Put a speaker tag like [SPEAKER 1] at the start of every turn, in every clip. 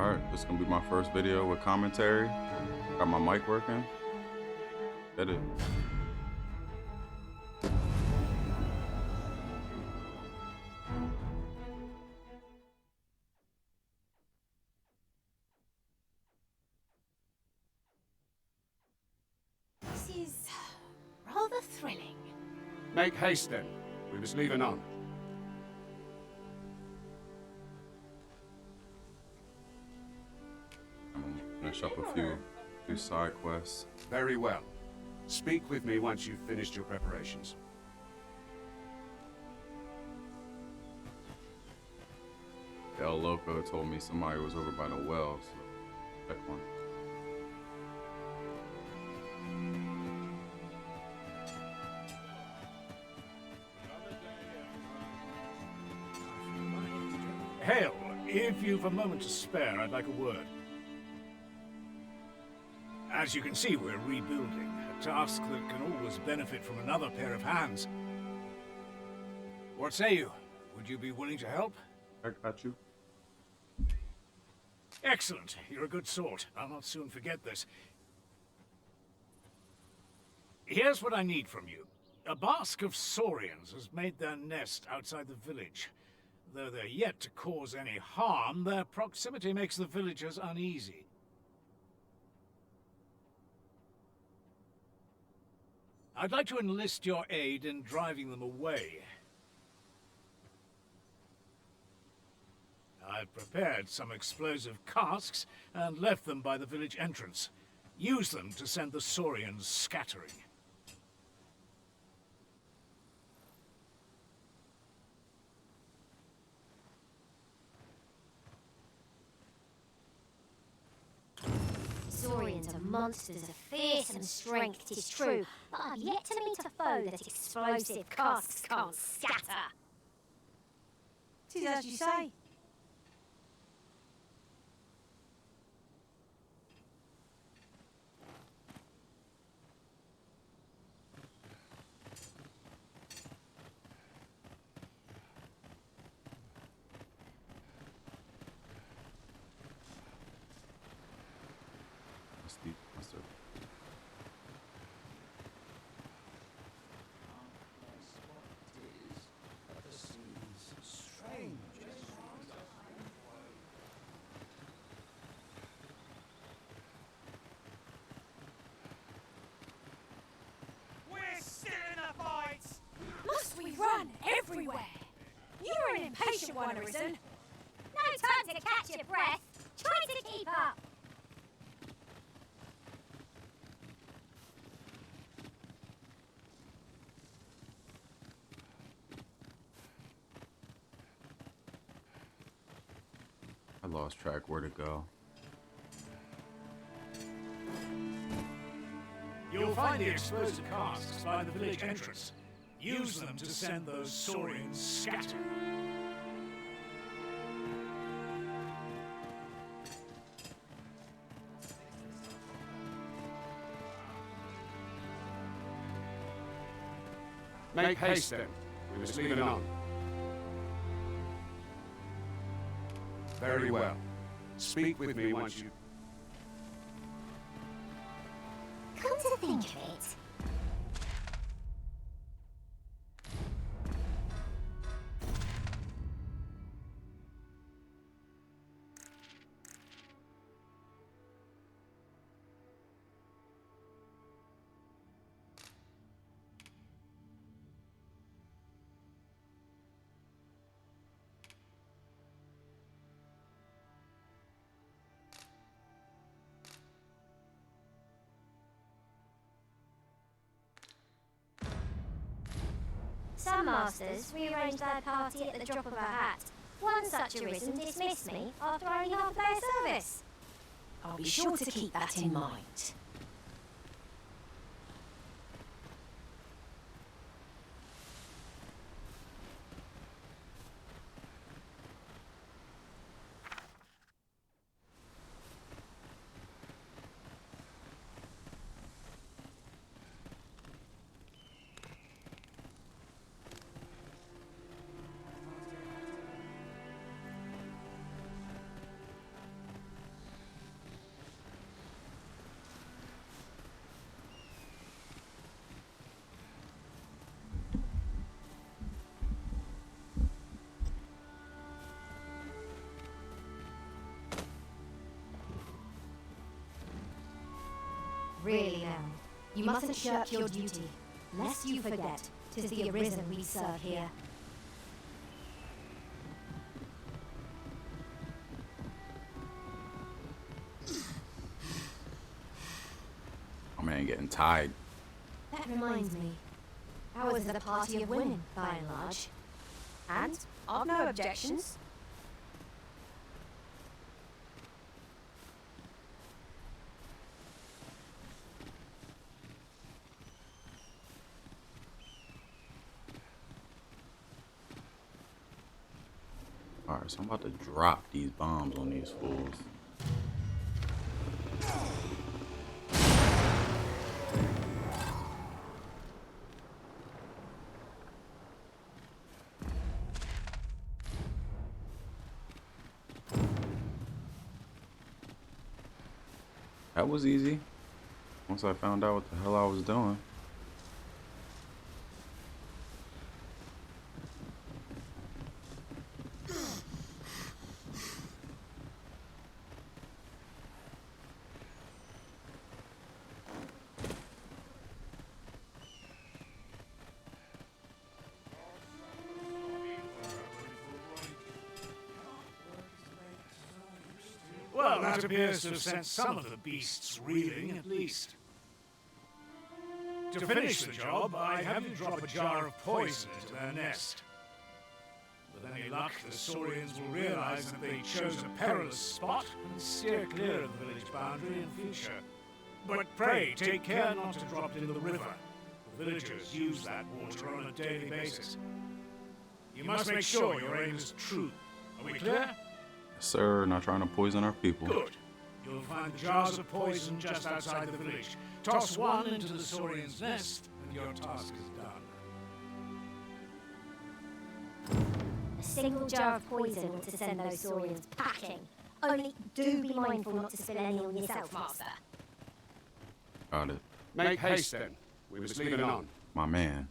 [SPEAKER 1] Alright, this is gonna be my first video with commentary. Got my mic working. That it.
[SPEAKER 2] This is rather thrilling.
[SPEAKER 3] Make haste then. We must leave anon.
[SPEAKER 1] I'm gonna finish up a few side quests.
[SPEAKER 3] Very well. Speak with me once you've finished your preparations.
[SPEAKER 1] El Loco told me somebody was over by the well, so check one.
[SPEAKER 4] Hail, if you've a moment to spare, I'd like a word. As you can see, we're rebuilding, a task that can always benefit from another pair of hands. What say you? Would you be willing to help?
[SPEAKER 1] I got you.
[SPEAKER 4] Excellent. You're a good sort. I'll not soon forget this. Here's what I need from you. A basque of saurians has made their nest outside the village. Though they're yet to cause any harm, their proximity makes the villagers uneasy. I'd like to enlist your aid in driving them away. I've prepared some explosive casks and left them by the village entrance. Use them to send the saurians scattering.
[SPEAKER 2] Saurians are monsters of fearsome strength, 'tis true, but I've yet to meet a foe that explosive casks can't scatter.
[SPEAKER 5] 'Tis as you say.
[SPEAKER 1] Mustard.
[SPEAKER 6] We're still in the fight!
[SPEAKER 5] Must we run everywhere? You're an impatient one, Arisen.
[SPEAKER 2] No time to catch your breath. Try to keep up.
[SPEAKER 1] I lost track where to go.
[SPEAKER 4] You'll find the explosive casks by the village entrance. Use them to send those saurians scattering.
[SPEAKER 3] Make haste then. We must leave anon. Very well. Speak with me once you...
[SPEAKER 2] Come to think of it, some masters rearrange their party at the drop of a hat. One such Arisen dismissed me after only half a day's service.
[SPEAKER 5] I'll be sure to keep that in mind.
[SPEAKER 2] Really now, you mustn't shirk your duty, lest you forget 'tis the Arisen we serve here.
[SPEAKER 1] My man getting tired.
[SPEAKER 2] That reminds me, ours is a party of women, by and large. And I've no objections.
[SPEAKER 1] Alright, so I'm about to drop these bombs on these fools. That was easy. Once I found out what the hell I was doing.
[SPEAKER 4] Well, that appears to have sent some of the beasts reeling, at least. To finish the job, I'd have you drop a jar of poison into their nest. With any luck, the Saurians will realize that they chose a perilous spot and steer clear of the village boundary in future. But pray, take care not to drop it in the river. The villagers use that water on a daily basis. You must make sure your aim is true. Are we clear?
[SPEAKER 1] Sir, not trying to poison our people.
[SPEAKER 4] Good. You'll find jars of poison just outside the village. Toss one into the Saurian's nest, and your task is done.
[SPEAKER 2] A single jar of poison were to send those Saurians packing. Only do be mindful not to spill any on yourself, Master.
[SPEAKER 1] Got it.
[SPEAKER 3] Make haste then. We must leave it on.
[SPEAKER 1] My man.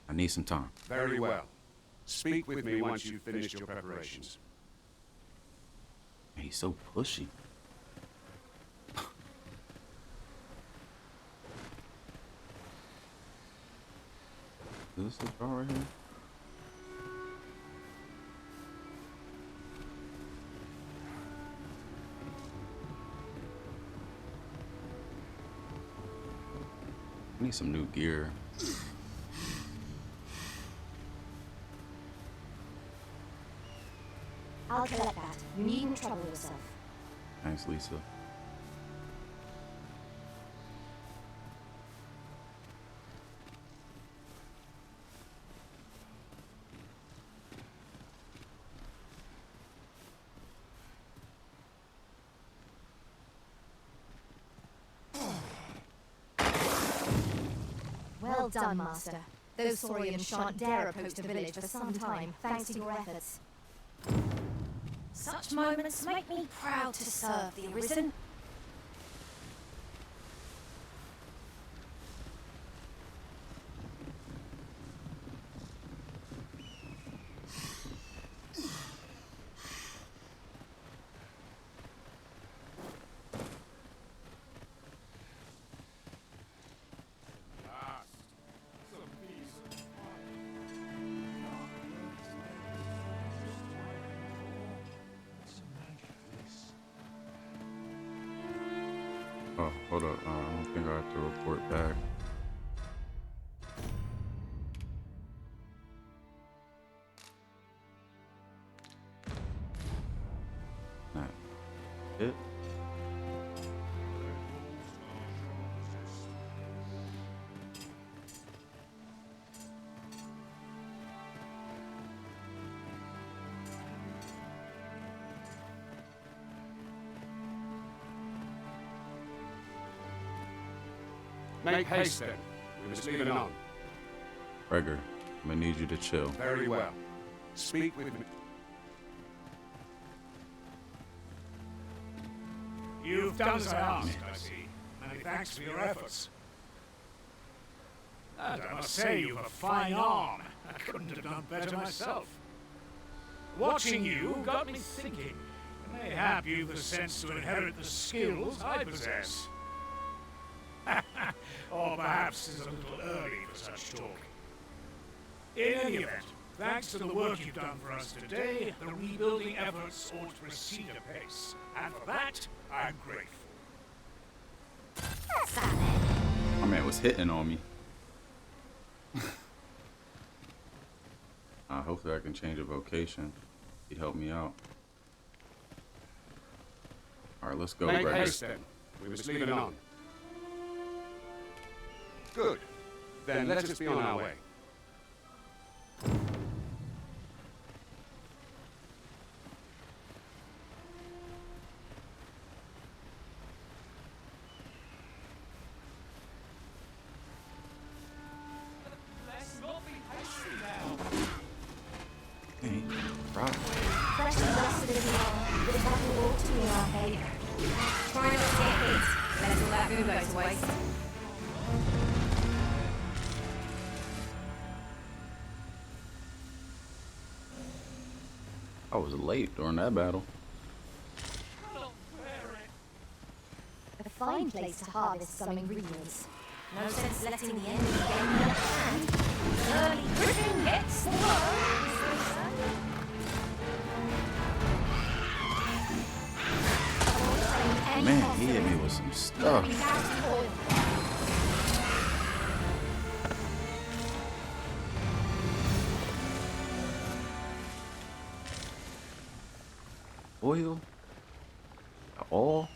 [SPEAKER 1] I need some time.
[SPEAKER 3] Very well. Speak with me once you've finished your preparations.
[SPEAKER 1] He's so pushy. Is this the jar right here? I need some new gear.
[SPEAKER 2] I'll collect that. You needn't trouble yourself.
[SPEAKER 1] Thanks, Lisa.
[SPEAKER 2] Well done, Master. Those Saurians shan't dare approach the village for some time, thanks to your efforts.
[SPEAKER 5] Such moments make me proud to serve the Arisen.
[SPEAKER 1] Oh, hold up. I don't think I have to report back. That it?
[SPEAKER 3] Make haste then. We must leave it on.
[SPEAKER 1] Gregor, I'm gonna need you to chill.
[SPEAKER 3] Very well. Speak with me.
[SPEAKER 4] You've done as I asked, I see. Many thanks for your efforts. And I must say you've a fine arm. I couldn't have done better myself. Watching you got me thinking. Mayhap you've the sense to inherit the skills I possess. perhaps is a little early for such talk. In any event, thanks to the work you've done for us today, the rebuilding efforts ought to proceed apace. And for that, I'm grateful.
[SPEAKER 1] My man was hitting on me. Hopefully I can change a vocation. He'd help me out. Alright, let's go,
[SPEAKER 3] Make
[SPEAKER 1] Gregor.
[SPEAKER 3] haste then. We must leave it on. Good. Then let us be on our way.
[SPEAKER 6] Let's not be hasty now.
[SPEAKER 1] Hey, right.
[SPEAKER 2] Fresh and dusted as we are, the battle ought to be in our favour. Try not to get hit. Let all that food go to waste.
[SPEAKER 1] I was late during that battle.
[SPEAKER 6] Not wear it.
[SPEAKER 2] A fine place to harvest some ingredients. No sense letting the enemy get in the hand. Early Griffin gets the worm.
[SPEAKER 1] Man, he hit me with some stuff. Oil? All?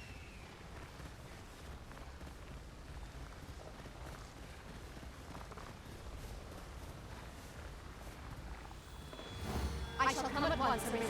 [SPEAKER 2] I shall come at once, Arisen.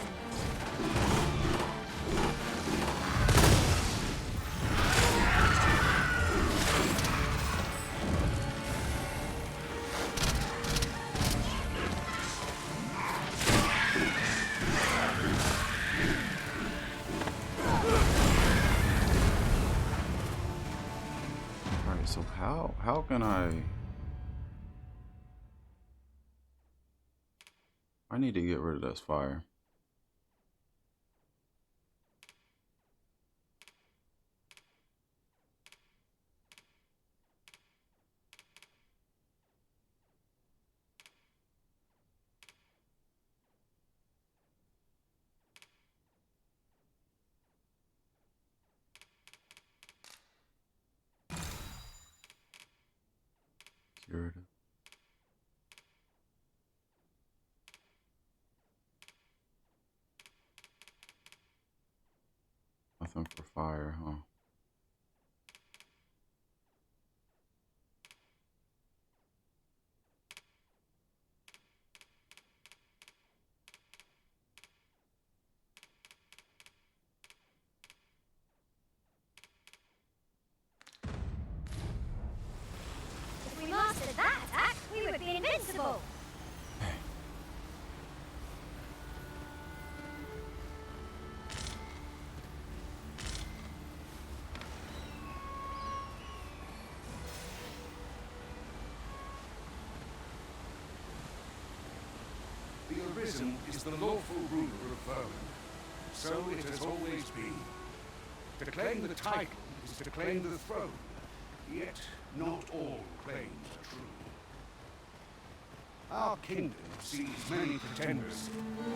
[SPEAKER 1] Alright, so how can I need to get rid of this fire. Curative. Nothing for fire, huh?
[SPEAKER 2] If we mastered that attack, we would be invincible.
[SPEAKER 3] The Arisen is the lawful ruler of Vernworth. So it has always been. To claim the title is to claim the throne. Yet not all claims are true. Our kingdom sees many pretenders,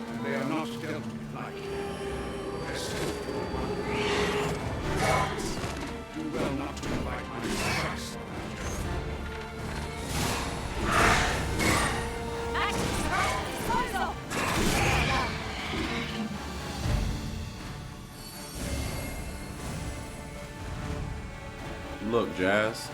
[SPEAKER 3] and they are not dealt with lightly. There's still one. Guards, do well not to invite my distress.
[SPEAKER 1] Look, Jazz.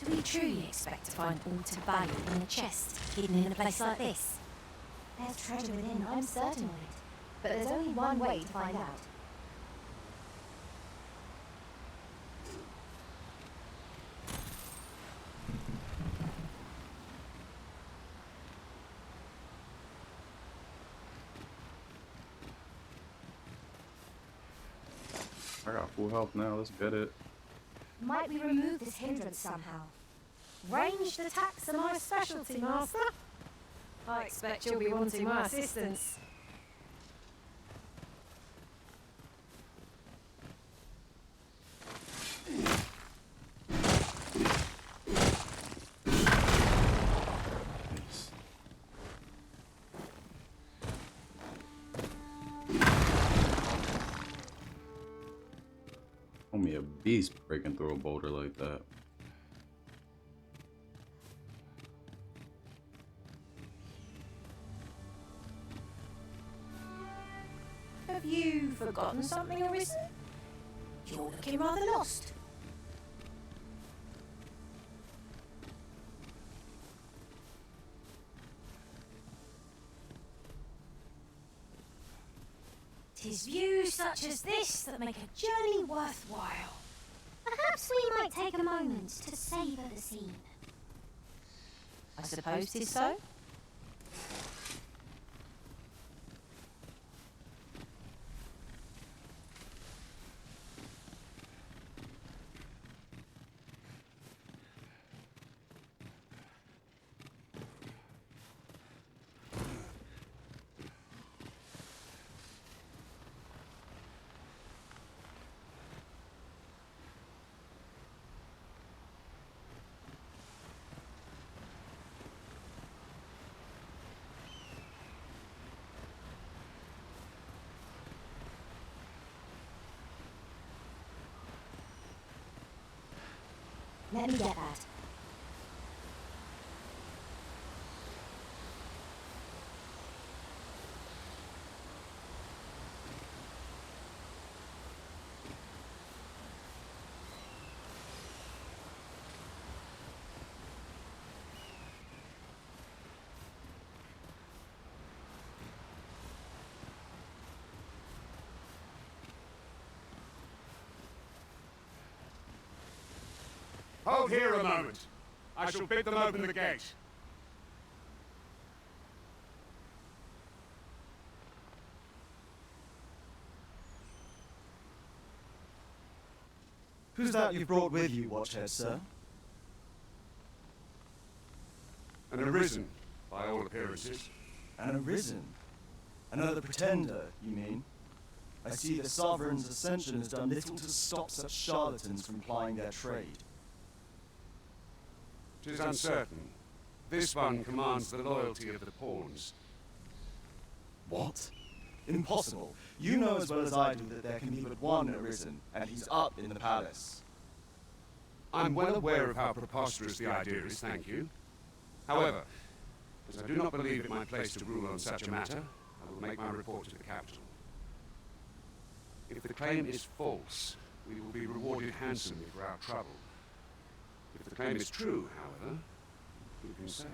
[SPEAKER 2] Do we truly expect to find aught of value in a chest hidden in a place like this? There's treasure within, I'm certain of it. But there's only one way to find out.
[SPEAKER 1] I got full health now. Let's get it.
[SPEAKER 2] Might we remove this hindrance somehow? Ranged attacks are my specialty, Master.
[SPEAKER 5] I expect you'll be wanting my assistance.
[SPEAKER 1] Nice. Only a beast breaking through a boulder like that.
[SPEAKER 5] Have you forgotten something, Arisen? You're looking rather lost. Tis views such as this that make a journey worthwhile.
[SPEAKER 2] Perhaps we might take a moment to savour the scene.
[SPEAKER 5] I suppose 'tis so.
[SPEAKER 2] Let me get that.
[SPEAKER 3] Hold here a moment. I shall bid them open the gate.
[SPEAKER 7] Who's that you've brought with you, Watchhead, sir?
[SPEAKER 3] An Arisen, by all appearances.
[SPEAKER 7] An Arisen? Another pretender, you mean? I see the Sovereign's ascension has done little to stop such charlatans from plying their trade.
[SPEAKER 3] 'Tis uncertain. This one commands the loyalty of the pawns.
[SPEAKER 7] What? Impossible. You know as well as I do that there can be but one Arisen, and he's up in the palace.
[SPEAKER 3] I'm well aware of how preposterous the idea is, thank you. However, as I do not believe it my place to rule on such a matter, I will make my report to the capital. If the claim is false, we will be rewarded handsomely for our trouble. If the claim is true, however, who can say?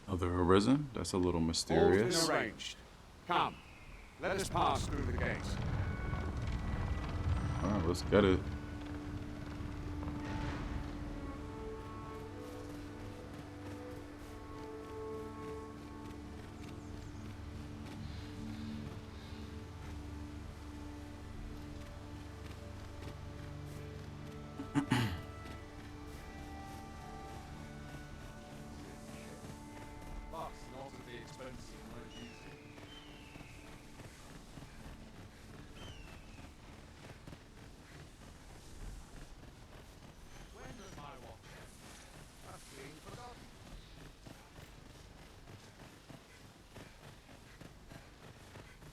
[SPEAKER 1] Other Arisen? That's a little mysterious.
[SPEAKER 3] All's been arranged. Come, let us pass through the gates.
[SPEAKER 1] Alright, let's get it.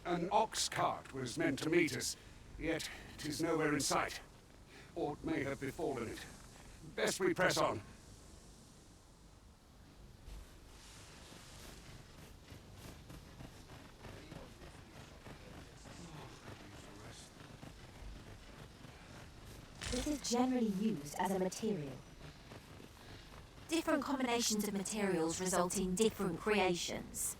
[SPEAKER 3] An oxcart was meant to meet us, yet 'tis nowhere in sight. Aught may have befallen it. Best we press on.
[SPEAKER 2] This is generally used as a material.
[SPEAKER 5] Different combinations of materials result in different creations.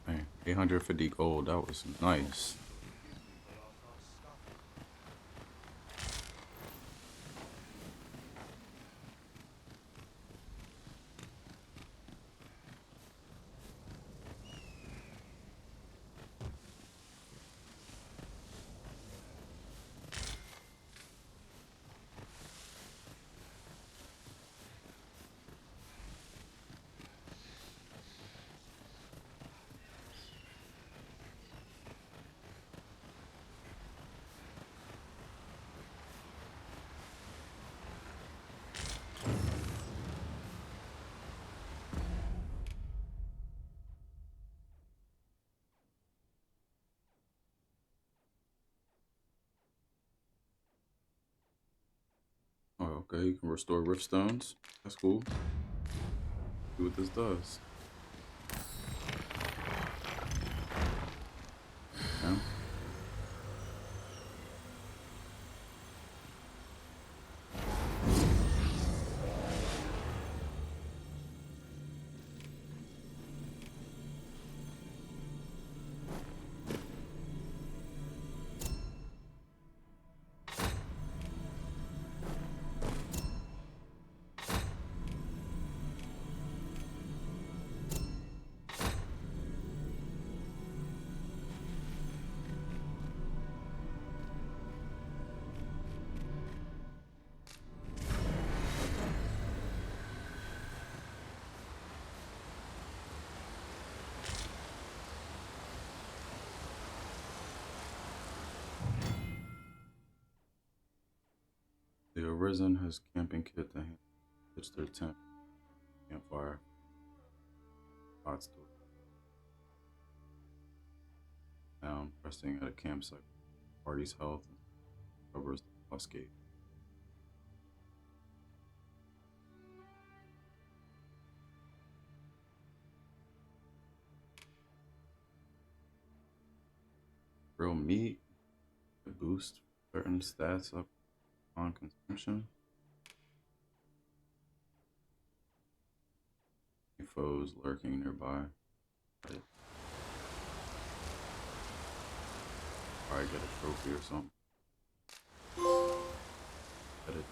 [SPEAKER 1] Man, 850 gold, that was nice. Okay, you can restore rift stones. That's cool. See what this does. Yeah. The Arisen has camping kit that pitch their tent, campfire, hot stove, down, resting at a campsite. Party's health and covers the boss gate. Real meat, a boost certain stats up on consumption. Foes lurking nearby. Probably get a trophy or something. Get it.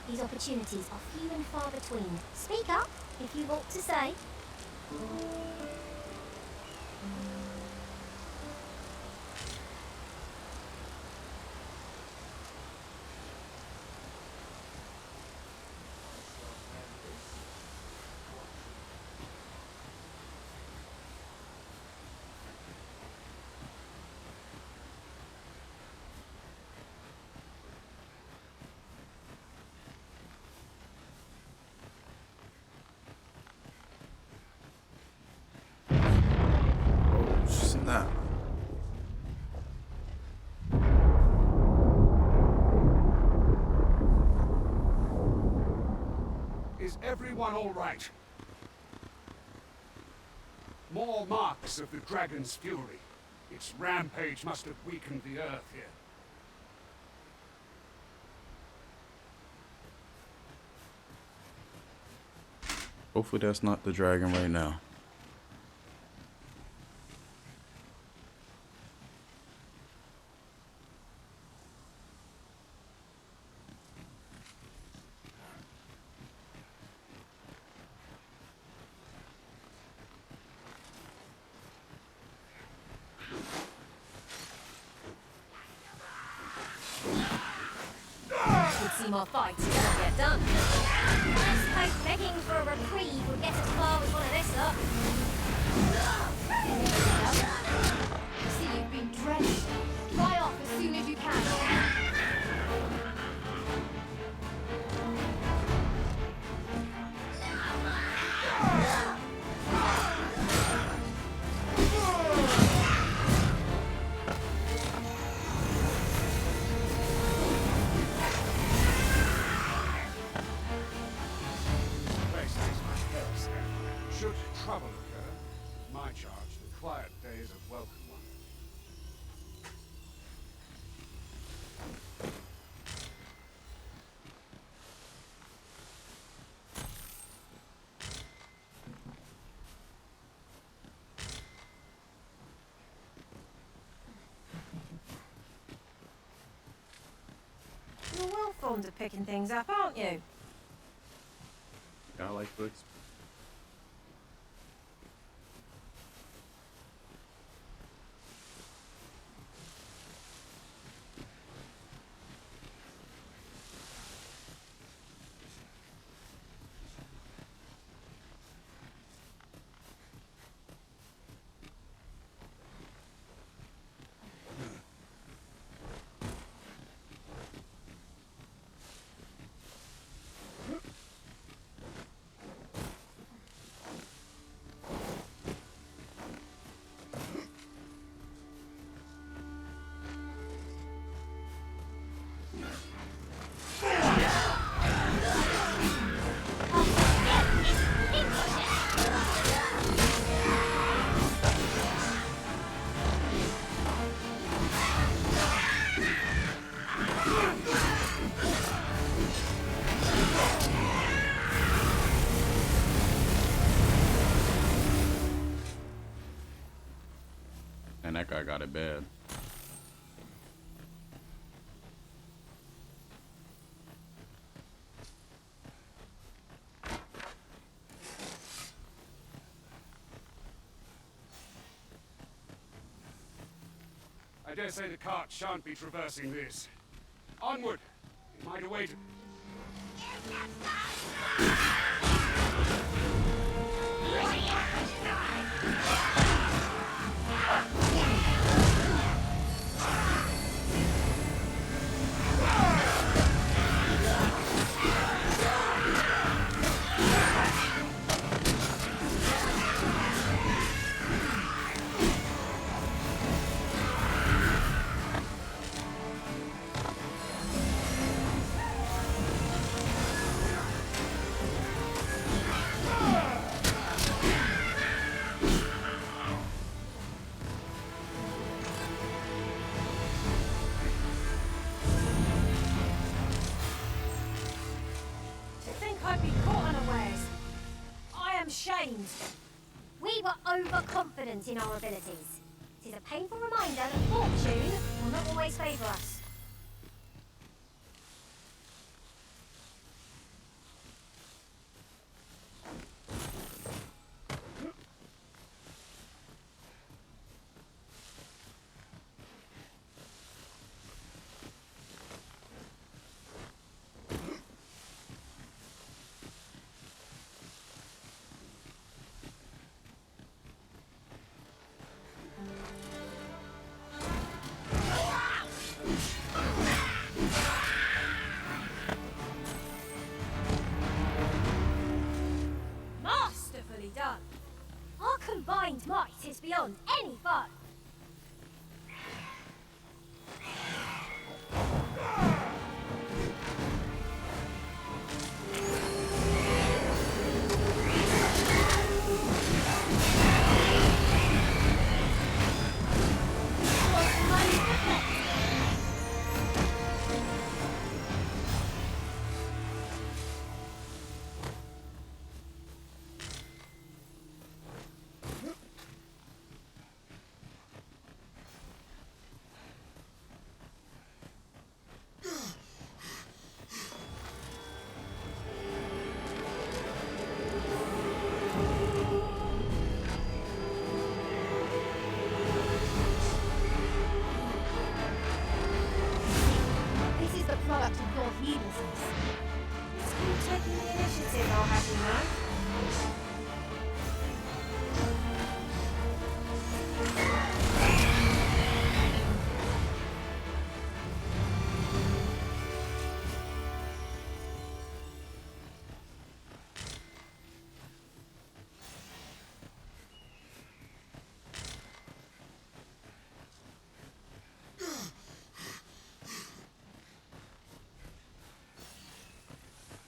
[SPEAKER 2] These opportunities are few and far between. Speak up if you want to say.
[SPEAKER 1] Snap.
[SPEAKER 3] Is everyone all right? More marks of the dragon's fury. Its rampage must have weakened the earth here.
[SPEAKER 1] Hopefully that's not the dragon right now.
[SPEAKER 5] Should see more fights if don't get done.
[SPEAKER 2] Let's hope begging for a reprieve will get as far as one of this lot.
[SPEAKER 5] I see you've been drenched. Fly off as soon as you can.
[SPEAKER 3] Should trouble occur, my charge, the quiet days of welcome one.
[SPEAKER 5] You're well fond of picking things up, aren't you?
[SPEAKER 1] Yeah, I like books. got it bad.
[SPEAKER 3] I dare say the cart shan't be traversing this. Onward! It might await.
[SPEAKER 5] I'd be caught unawares. I am shamed.
[SPEAKER 2] We were overconfident in our abilities. It is a painful reminder that fortune will not always favour us.
[SPEAKER 5] Masterfully done.
[SPEAKER 2] Our combined might is beyond any foe.
[SPEAKER 5] Product of your heedlessness. It's you taking the initiative, I'll have you know.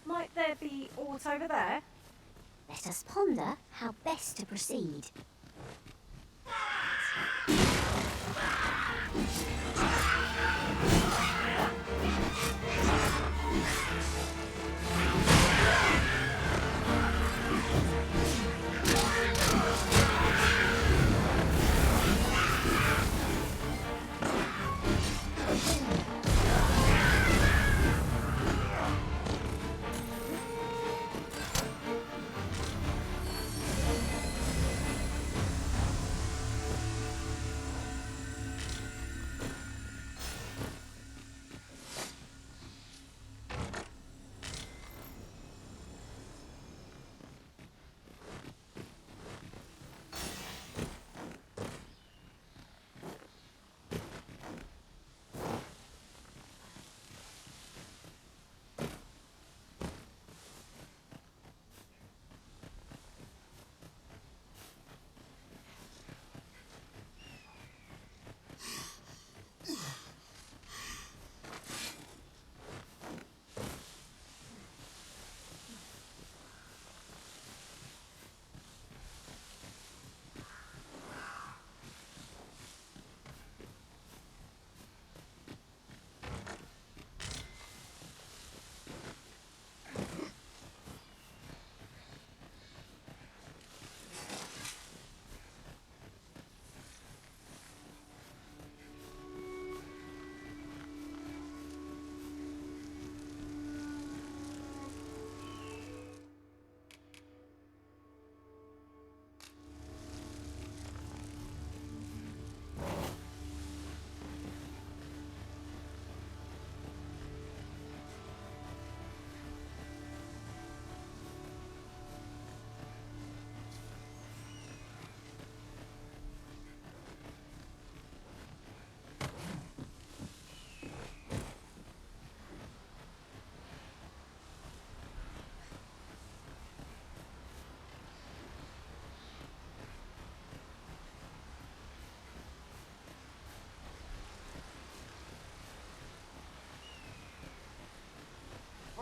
[SPEAKER 5] Might there be aught over there?
[SPEAKER 2] Let us ponder how best to proceed.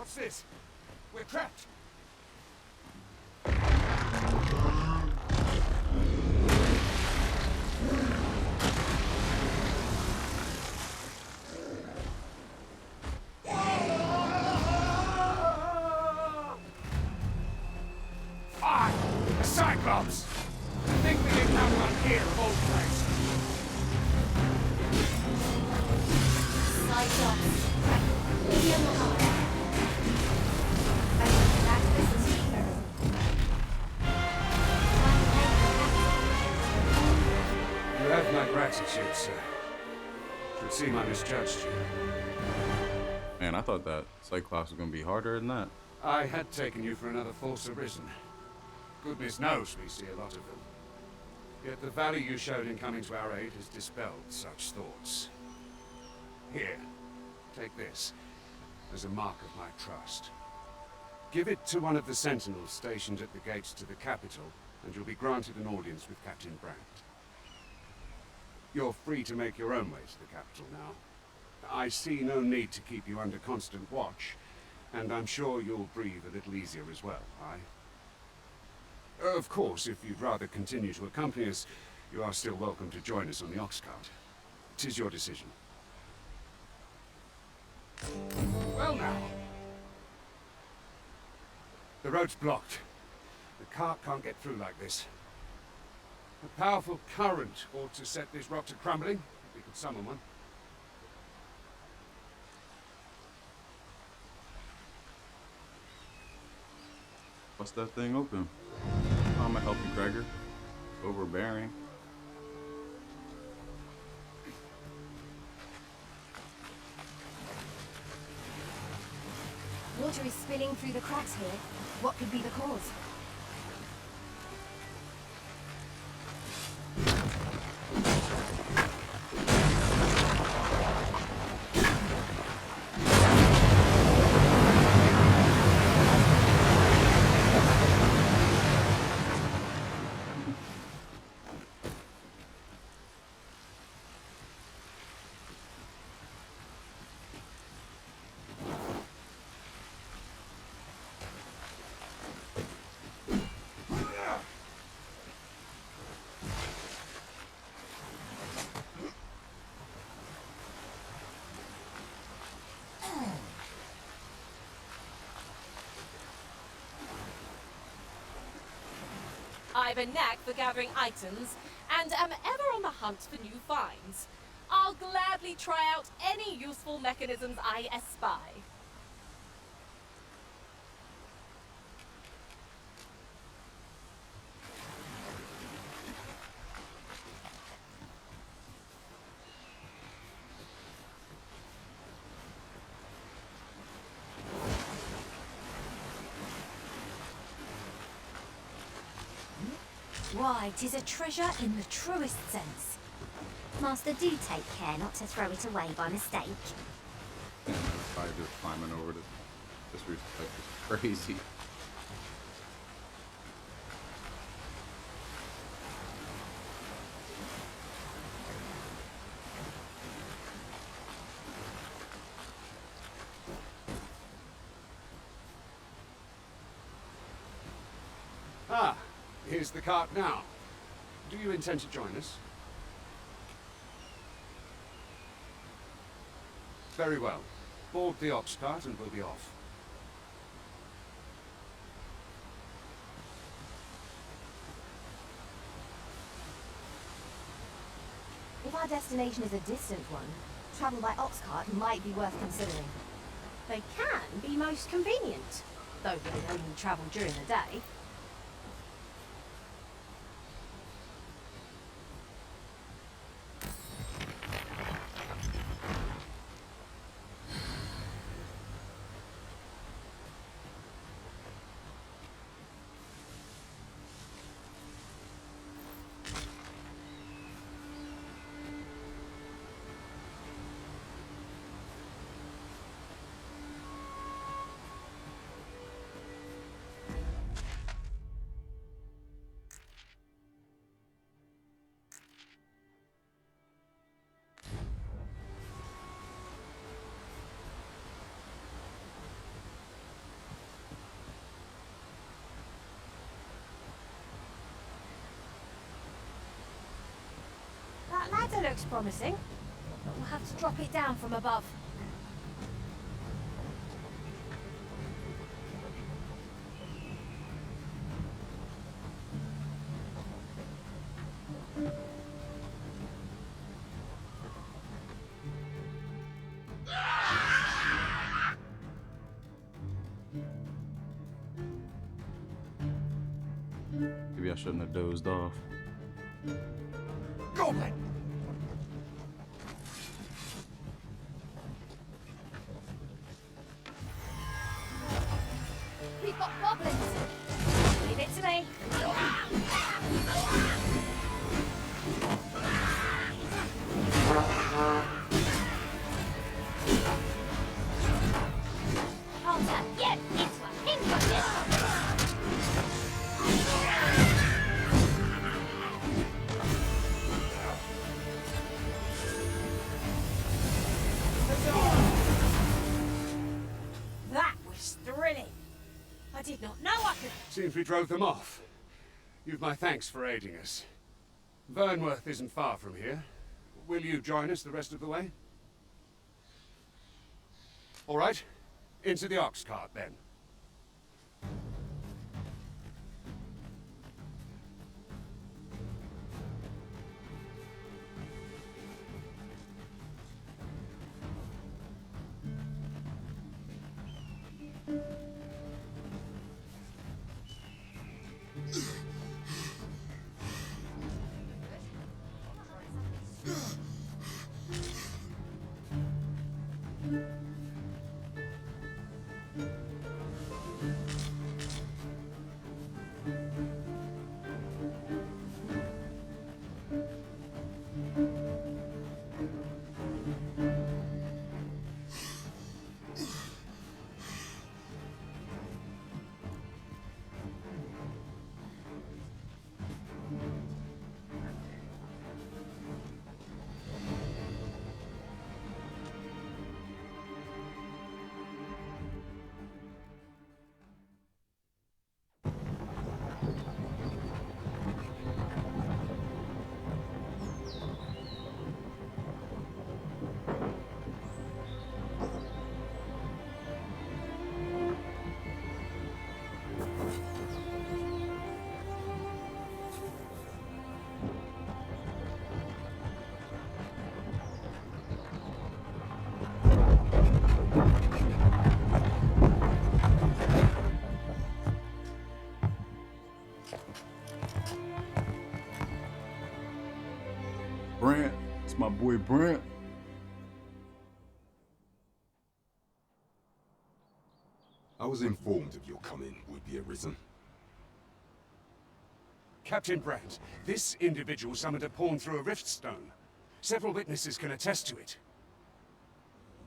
[SPEAKER 3] What's this? We're trapped. A Cyclops! I think we didn't have one here of all places.
[SPEAKER 2] Cyclops. Medium high. I think that this is cheaper.
[SPEAKER 3] You have my gratitude, sir. Should seem I misjudged you.
[SPEAKER 1] Man, I thought that Cyclops was gonna be harder than that.
[SPEAKER 3] I had taken you for another false Arisen. Goodness knows we see a lot of them. Yet the value you showed in coming to our aid has dispelled such thoughts. Here, take this as a mark of my trust. Give it to one of the sentinels stationed at the gates to the capital, and you'll be granted an audience with Captain Brant. You're free to make your own way to the capital now. I see no need to keep you under constant watch, and I'm sure you'll breathe a little easier as well, aye? Of course, if you'd rather continue to accompany us, you are still welcome to join us on the oxcart. 'Tis your decision. Well now. The road's blocked. The cart can't get through like this. A powerful current ought to set this rock to crumbling, if we could summon one.
[SPEAKER 1] What's that thing open? I'm gonna help you, Gregor. Overbearing.
[SPEAKER 2] Water is spilling through the cracks here. What could be the cause?
[SPEAKER 8] I've a knack for gathering items, and am ever on the hunt for new finds. I'll gladly try out any useful mechanisms I espy.
[SPEAKER 2] Why, 'tis a treasure in the truest sense. Master, do take care not to throw it away by mistake.
[SPEAKER 1] Probably just climbing over this respect is crazy.
[SPEAKER 3] Ah, here's the cart now. Do you intend to join us? Very well. Board the ox cart and we'll be off.
[SPEAKER 5] If our destination is a distant one, travel by oxcart might be worth considering. They can be most convenient, though they only travel during the day. ladder looks promising, but we'll have to drop it down from above.
[SPEAKER 1] Maybe I shouldn't have dozed off.
[SPEAKER 3] Goblin!
[SPEAKER 5] We've got goblins! Leave it to me. Hunter, yeah, it's one. In for this one. That was thrilling. I did not know I could.
[SPEAKER 3] Seems we drove them off. You've my thanks for aiding us. Vernworth isn't far from here. Will you join us the rest of the way? All right. Into the oxcart, then.
[SPEAKER 1] Brant, it's my boy Brant.
[SPEAKER 9] I was informed of your coming, would-be Arisen.
[SPEAKER 3] Captain Brant, this individual summoned a pawn through a rift stone. Several witnesses can attest to it.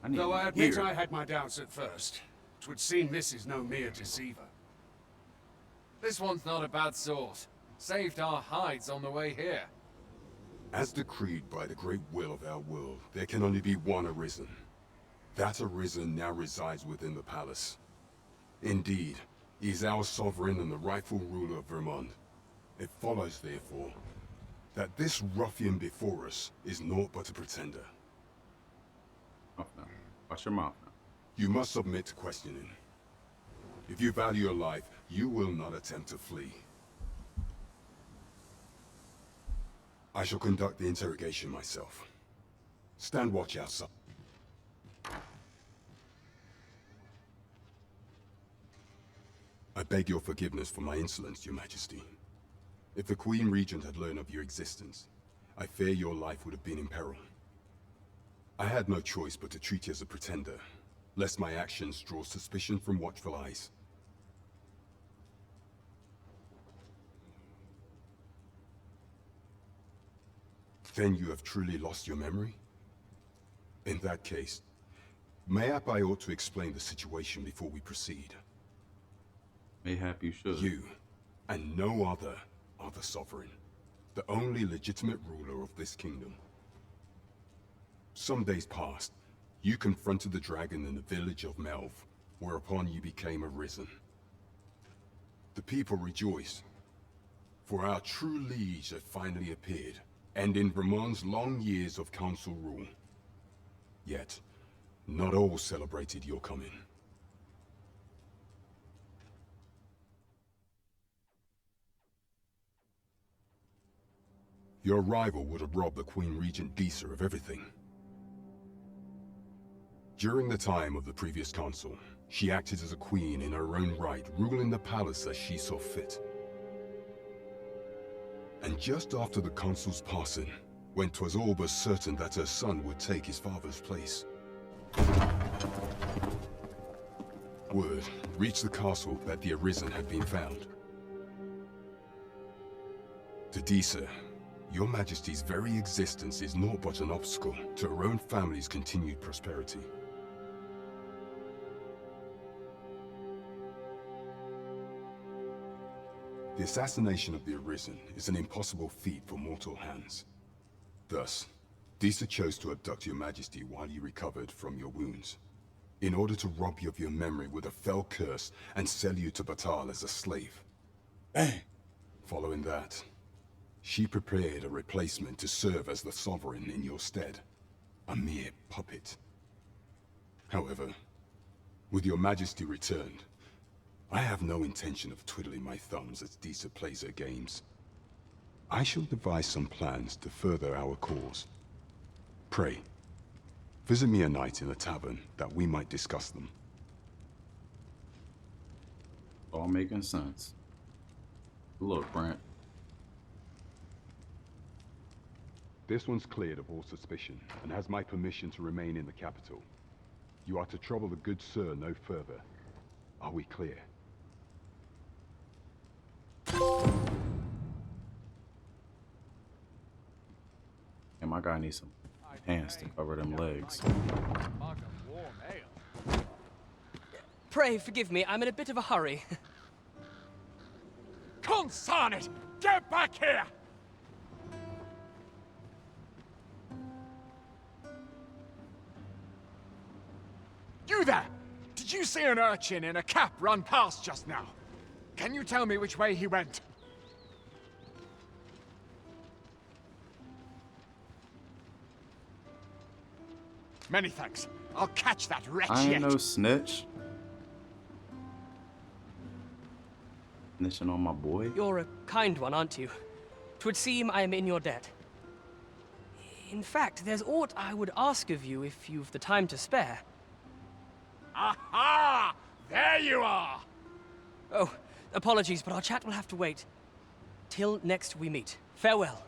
[SPEAKER 3] Though I admit I had my doubts at first. 'Twould seem this is no mere deceiver.
[SPEAKER 6] This one's not a bad sort. Saved our hides on the way here.
[SPEAKER 9] As decreed by the great will of our world, there can only be one Arisen. That Arisen now resides within the palace. Indeed, he is our sovereign and the rightful ruler of Vermont. It follows, therefore, that this ruffian before us is naught but a pretender.
[SPEAKER 1] Off now. Watch your mouth now.
[SPEAKER 9] You must submit to questioning. If you value your life, you will not attempt to flee. I shall conduct the interrogation myself. Stand watch outside. I beg your forgiveness for my insolence, Your Majesty. If the Queen Regent had learned of your existence, I fear your life would have been in peril. I had no choice but to treat you as a pretender, lest my actions draw suspicion from watchful eyes. Then you have truly lost your memory? In that case, mayhap I ought to explain the situation before we proceed.
[SPEAKER 1] Mayhap you should.
[SPEAKER 9] You, and no other, are the sovereign, the only legitimate ruler of this kingdom. Some days past, you confronted the dragon in the village of Melv, whereupon you became Arisen. The people rejoice, for our true liege had finally appeared, and in Vermont's long years of council rule. Yet, not all celebrated your coming. Your arrival would have robbed the Queen Regent Disa of everything. During the time of the previous council, she acted as a queen in her own right, ruling the palace as she saw fit. And just after the council's passing, when 'twas all but certain that her son would take his father's place, word reached the castle that the Arisen had been found. To Disa, your Majesty's very existence is naught but an obstacle to her own family's continued prosperity. The assassination of the Arisen is an impossible feat for mortal hands. Thus, Disa chose to abduct your Majesty while you recovered from your wounds, in order to rob you of your memory with a fell curse and sell you to Batal as a slave. Following that, she prepared a replacement to serve as the Sovereign in your stead, a mere puppet. However, with your Majesty returned, I have no intention of twiddling my thumbs as Disa plays her games. I shall devise some plans to further our cause. Pray, visit me a night in a tavern that we might discuss them.
[SPEAKER 1] All making sense. Look, Brant.
[SPEAKER 9] This one's cleared of all suspicion and has my permission to remain in the capital. You are to trouble the good sir no further. Are we clear?
[SPEAKER 1] And my guy needs some pants to cover them legs.
[SPEAKER 10] Pray forgive me, I'm in a bit of a hurry.
[SPEAKER 11] Consign it! Get back here! You there! Did you see an urchin in a cap run past just now? Can you tell me which way he went? Many thanks. I'll catch that wretch
[SPEAKER 1] I ain't
[SPEAKER 11] yet.
[SPEAKER 1] no snitch. Snitching on my boy.
[SPEAKER 10] You're a kind one, aren't you? 'Twould seem I am in your debt. In fact, there's aught I would ask of you if you've the time to spare.
[SPEAKER 11] Aha! There you are!
[SPEAKER 10] Oh, apologies, but our chat will have to wait. Till next we meet. Farewell.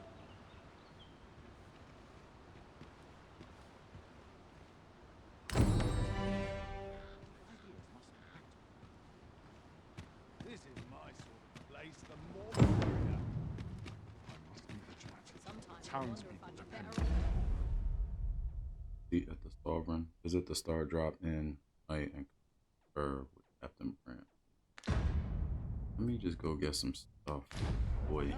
[SPEAKER 11] This is my sort of place. The more the merrier. I must be vigilant. Townspeople depend on me.
[SPEAKER 1] Seat at the Sovereign. Visit the Star Drop in night and confer with Captain Brant. Let me just go get some stuff, boy.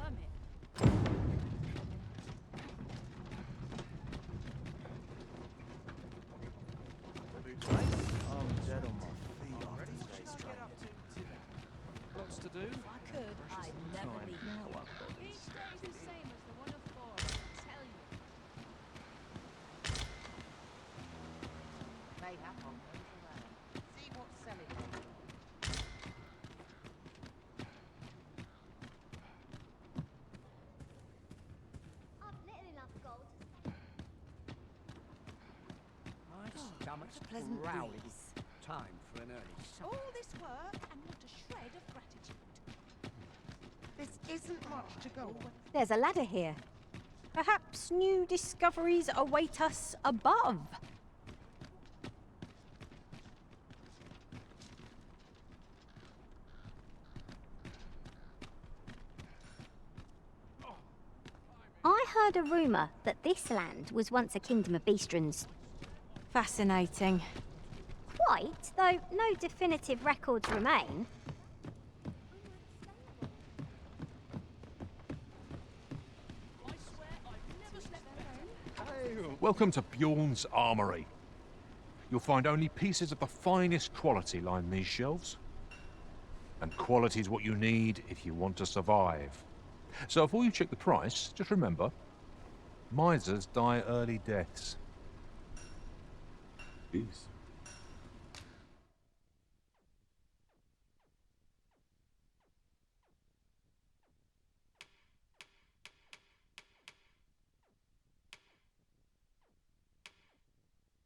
[SPEAKER 10] Lots to do?
[SPEAKER 5] I could, I'd never leave now.
[SPEAKER 8] Each day's the same as the one before, I tell you.
[SPEAKER 5] Made up on see what's selling.
[SPEAKER 2] I've little enough gold.
[SPEAKER 5] Nice pleasant breeze.
[SPEAKER 11] Time for an early
[SPEAKER 12] All this work and not a shred of gratitude.
[SPEAKER 5] This isn't much to go on.
[SPEAKER 12] There's a ladder here. Perhaps new discoveries await us above.
[SPEAKER 2] I heard a rumour that this land was once a kingdom of beastrons.
[SPEAKER 12] Fascinating.
[SPEAKER 2] Quite, though no definitive records remain.
[SPEAKER 13] Welcome to Bjorn's Armory. You'll find only pieces of the finest quality line these shelves. And quality is what you need if you want to survive. So before you check the price, just remember, Misers die early deaths.
[SPEAKER 1] Jeez.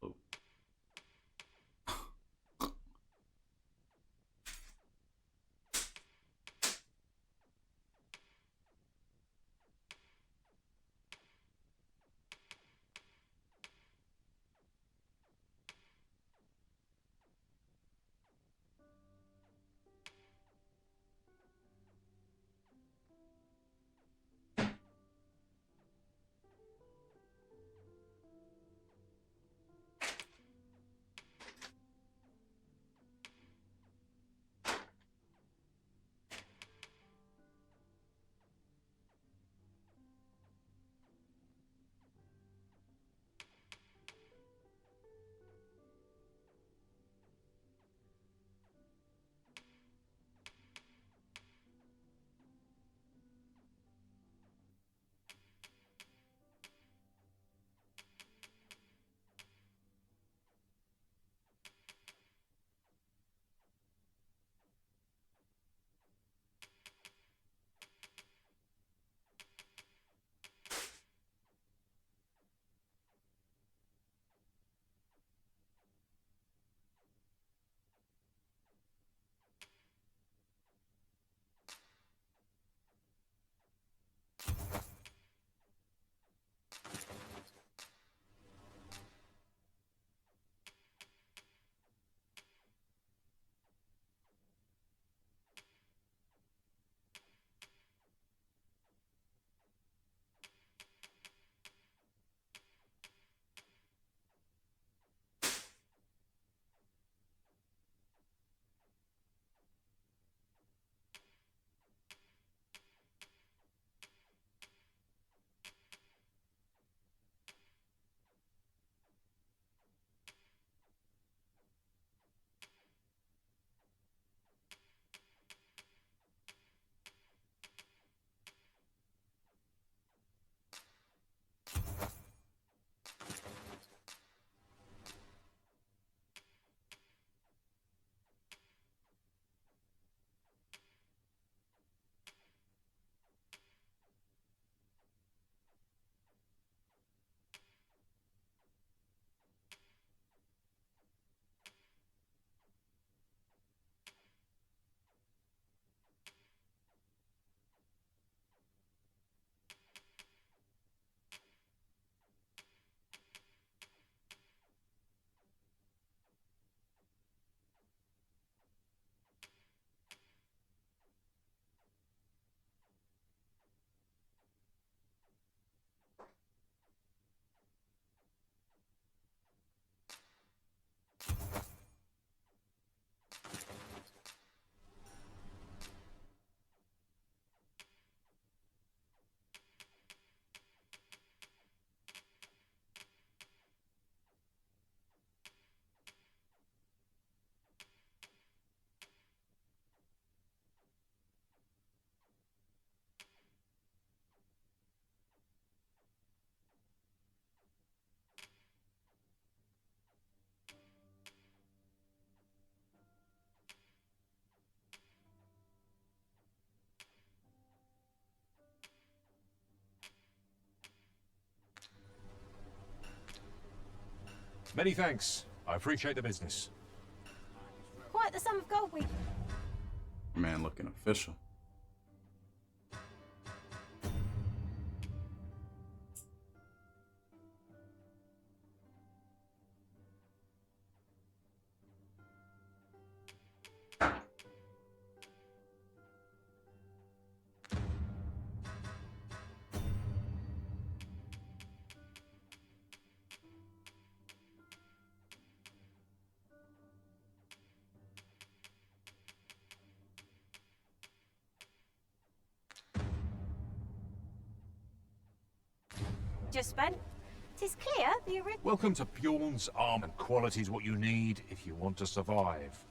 [SPEAKER 1] Oh.
[SPEAKER 13] Many thanks. I appreciate the business.
[SPEAKER 5] Quite the sum of gold we...
[SPEAKER 1] Man looking official.
[SPEAKER 5] just spent. 'Tis clear the original...
[SPEAKER 13] Welcome to Bjorn's Arm, and quality's what you need if you want to survive.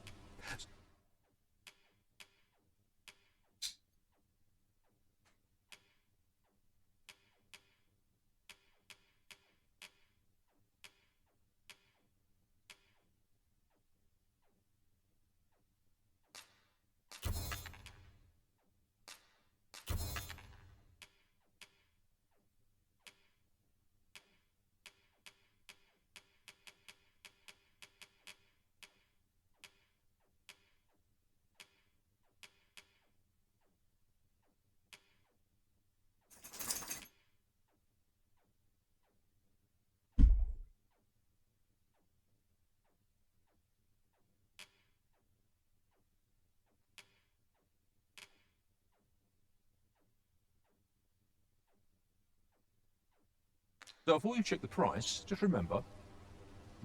[SPEAKER 13] So before you check the price, just remember,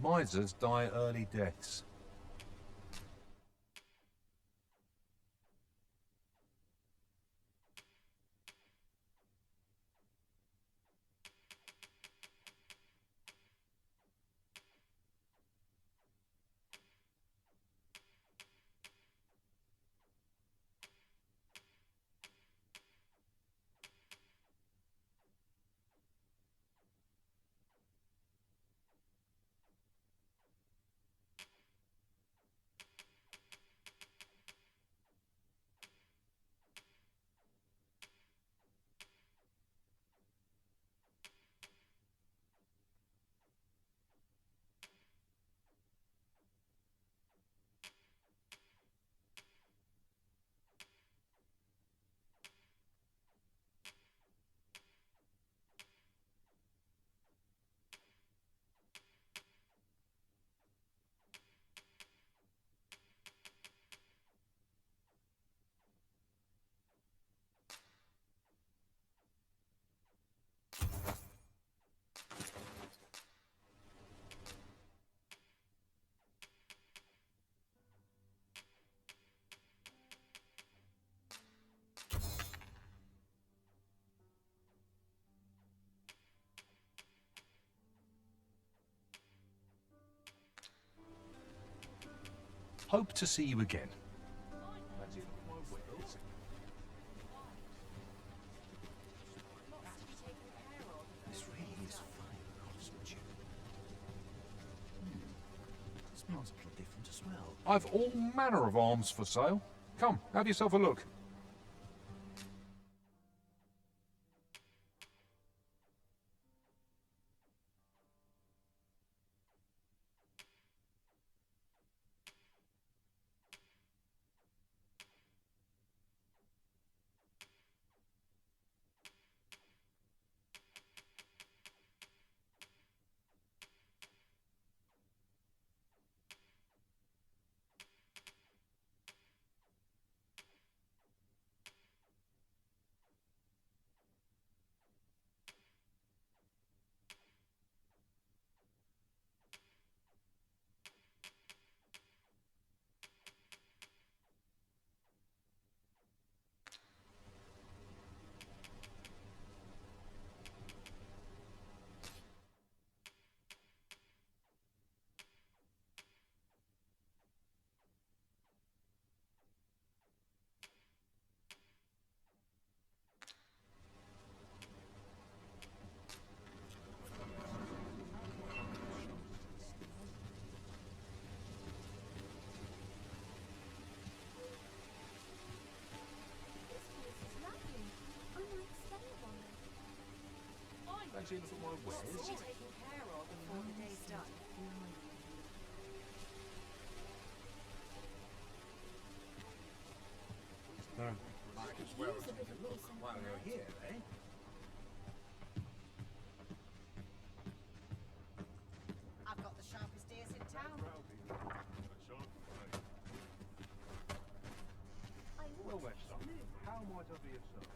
[SPEAKER 13] misers die early deaths. Hope to see you again.
[SPEAKER 7] This really is fine craftsmanship. Smells a little different as well.
[SPEAKER 13] I've all manner of arms for sale. Come, have yourself a look.
[SPEAKER 3] Fancy a little more wares?
[SPEAKER 5] Taken care of before the day's done.
[SPEAKER 3] Might as well take a look while you're here, eh?
[SPEAKER 5] I've got the sharpest ears in town.
[SPEAKER 11] Well, then, son, how might I be of service?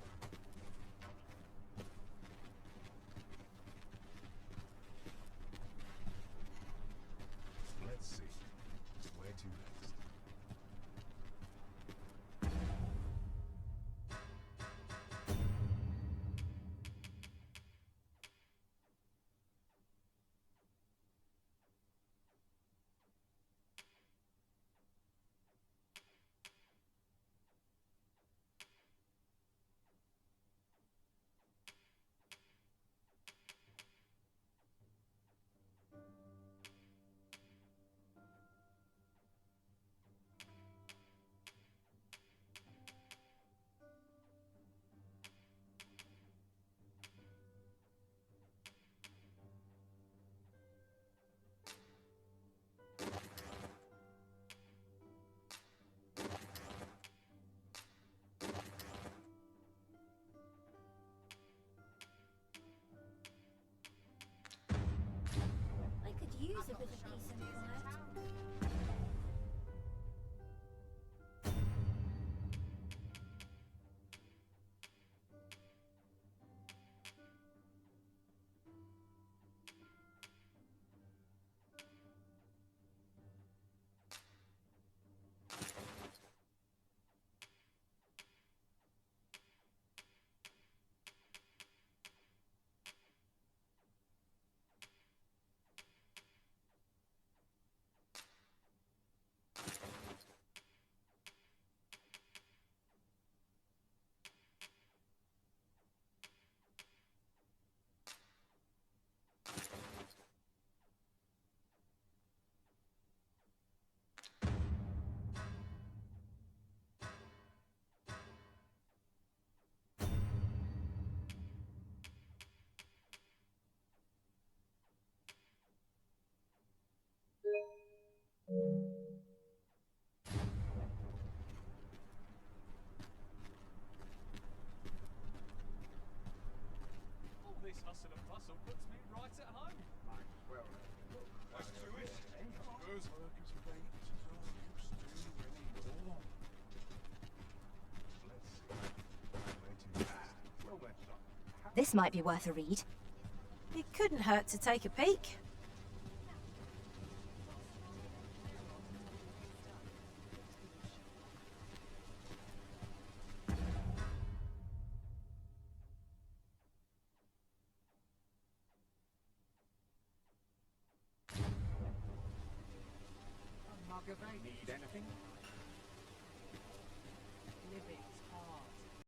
[SPEAKER 3] Let's see. Where to next?
[SPEAKER 6] All this hustle and bustle puts me right at home. Let's do it.
[SPEAKER 5] This might be worth a read.
[SPEAKER 12] It couldn't hurt to take a peek.
[SPEAKER 3] Need anything?